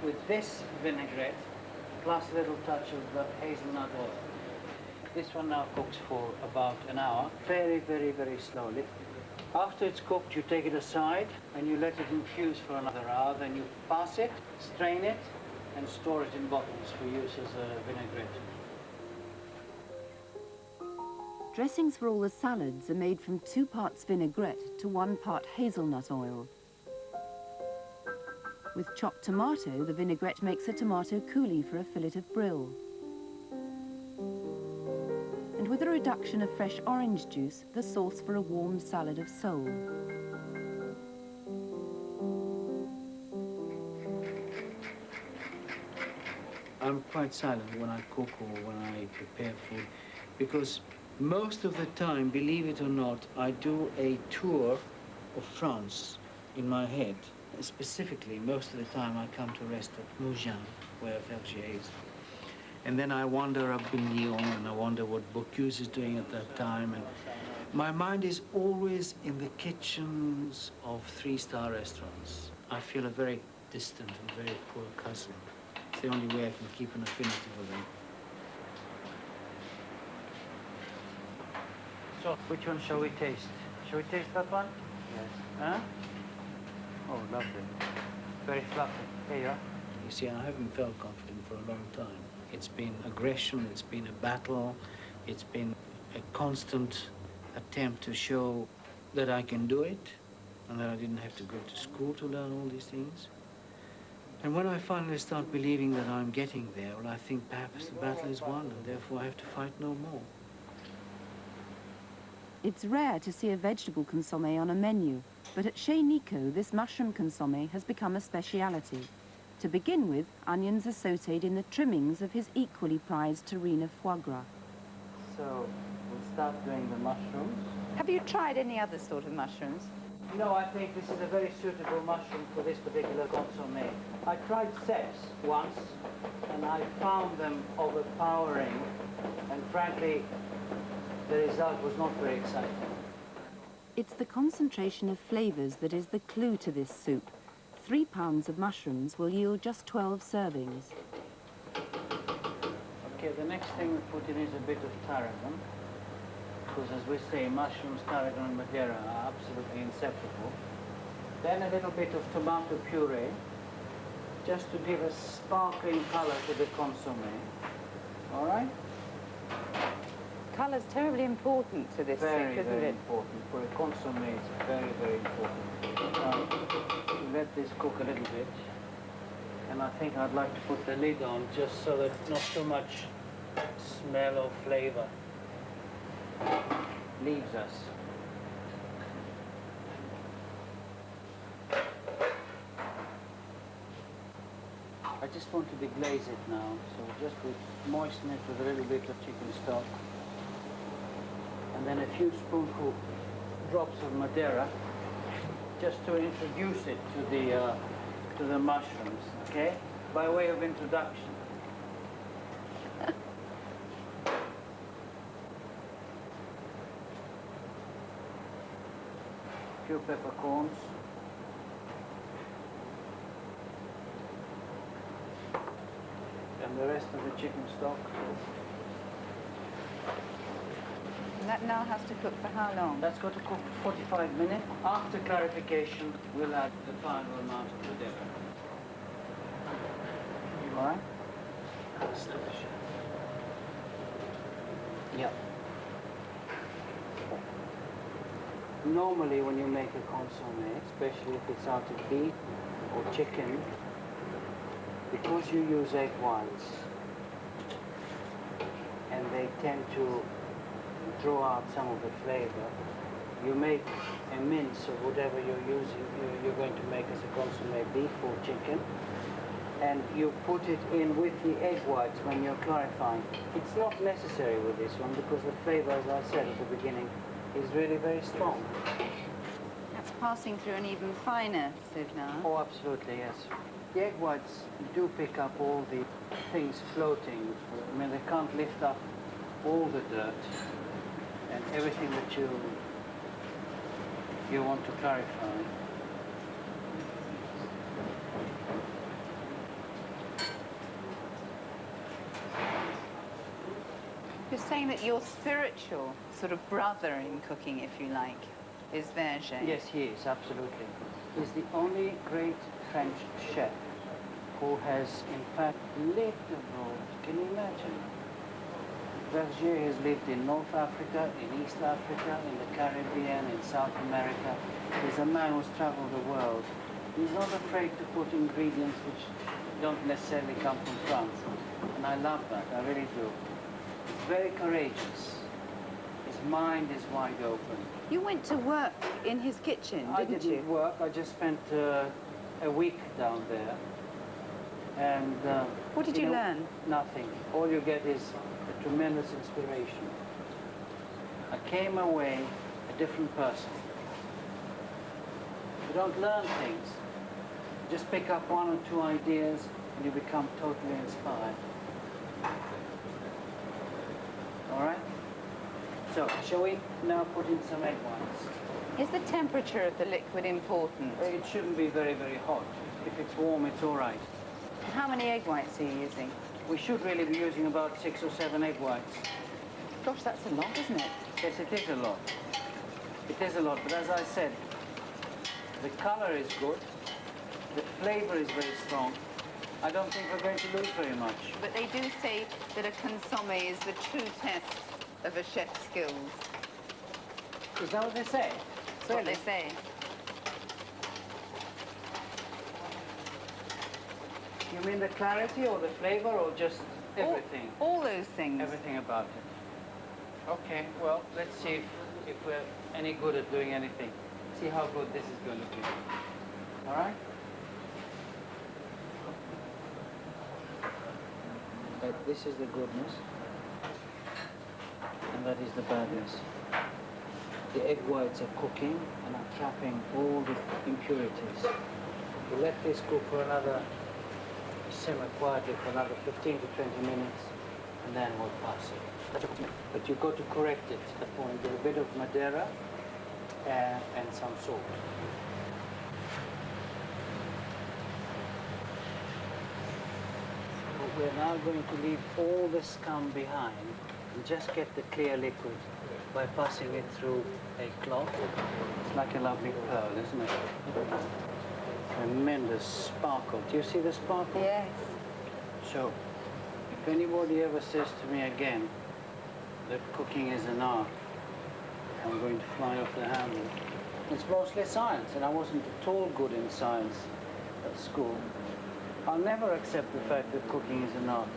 with this vinaigrette, plus a little touch of hazelnut oil. This one now cooks for about an hour, very, very, very slowly. After it's cooked, you take it aside and you let it infuse for another hour. Then you pass it, strain it, and store it in bottles for use as a vinaigrette. Dressings for all the salads are made from 2 parts vinaigrette to 1 part hazelnut oil. With chopped tomato, the vinaigrette makes a tomato coulis for a fillet of brill. And with a reduction of fresh orange juice, the sauce for a warm salad of sole. I'm quite silent when I cook or when I prepare food, because most of the time, believe it or not, I do a tour of France in my head. Specifically, most of the time I come to rest at Mougins, where Fergier is. And then I wander up in Lyon and I wonder what Bocuse is doing at that time. And my mind is always in the kitchens of 3-star restaurants. I feel a very distant and very poor cousin. It's the only way I can keep an affinity with them. So, which one shall we taste? Shall we taste that one? Yes. Huh? Oh, lovely. Very fluffy. Here you are. You see, I haven't felt confident for a long time. It's been aggression, it's been a battle, it's been a constant attempt to show that I can do it and that I didn't have to go to school to learn all these things. And when I finally start believing that I'm getting there, well, I think perhaps the battle is won and therefore I have to fight no more. It's rare to see a vegetable consommé on a menu, but at Chez Nico, this mushroom consommé has become a speciality. To begin with, onions are sautéed in the trimmings of his equally prized terrine of foie gras. So, we'll start doing the mushrooms. Have you tried any other sort of mushrooms? No, I think this is a very suitable mushroom for this particular consommé. I tried ceps once, and I found them overpowering, and frankly, the result was not very exciting. It's the concentration of flavours that is the clue to this soup. 3 pounds of mushrooms will yield just 12 servings. Okay, the next thing we put in is a bit of tarragon, because as we say, mushrooms, tarragon and Madeira are absolutely inseparable. Then a little bit of tomato puree, just to give a sparkling colour to the consommé. All right? Colour's terribly important to this soup, isn't it? Very important. For a consommé, it's very, very important. Let this cook a little bit. And I think I'd like to put the lid on just so that not too much smell or flavour leaves us. I just want to deglaze it now, so just moisten it with a little bit of chicken stock. And then a few spoonful drops of Madeira, just to introduce it to the mushrooms, okay? By way of introduction. A few peppercorns. And the rest of the chicken stock. And that now has to cook for how long? That's got to cook for 45 minutes. After clarification, we'll add the final amount of Madeira. All right? Yeah. Normally, when you make a consommé, especially if it's out of beef or chicken, because you use egg whites, and they tend to draw out some of the flavor, you make a mince of whatever you're going to make as a consommé, beef or chicken, and you put it in with the egg whites when you're clarifying. It's not necessary with this one because the flavor, as I said at the beginning, is really very strong. That's passing through an even finer sieve now. Oh, absolutely, yes. The egg whites do pick up all the things floating. I mean, they can't lift up all the dirt and everything that you want to clarify. You're saying that your spiritual sort of brother in cooking, if you like, is Verger. Yes, he is, absolutely. He's the only great French chef who has, in fact, lived abroad. Can you imagine? Verger has lived in North Africa, in East Africa, in the Caribbean, in South America. He's a man who's traveled the world. He's not afraid to put ingredients which don't necessarily come from France. And I love that, I really do. He's very courageous. His mind is wide open. You went to work in his kitchen, I didn't didn't you? work, I just spent a week down there. And What did you learn? Nothing. All you get is a tremendous inspiration. I came away a different person. You don't learn things. You just pick up one or two ideas and you become totally inspired. All right? So, shall we now put in some egg whites? Is the temperature of the liquid important? It shouldn't be very, very hot. If it's warm, it's all right. How many egg whites are you using? We should really be using about 6 or 7 egg whites. Gosh, that's a lot, isn't it? Yes, it is a lot. It is a lot, but as I said, the color is good, the flavor is very strong. I don't think we're going to lose very much. But they do say that a consommé is the true test of a chef's skills. Is that what they say? That's what they say. You mean the clarity or the flavor or just everything? All those things. Everything about it. Okay, well, let's see if we're any good at doing anything. See how good this is going to be. All right? This is the goodness, and that is the badness. The egg whites are cooking and are trapping all the impurities. We let this cook for another, simmer quietly for another 15 to 20 minutes, and then we'll pass it. But you've got to correct it at that point with a bit of Madeira and some salt. We're now going to leave all the scum behind and just get the clear liquid by passing it through a cloth. It's like a lovely pearl, isn't it? Tremendous sparkle. Do you see the sparkle? Yes. So, if anybody ever says to me again that cooking is an art, I'm going to fly off the handle. It's mostly science, and I wasn't at all good in science at school. I'll never accept the fact that cooking is an art.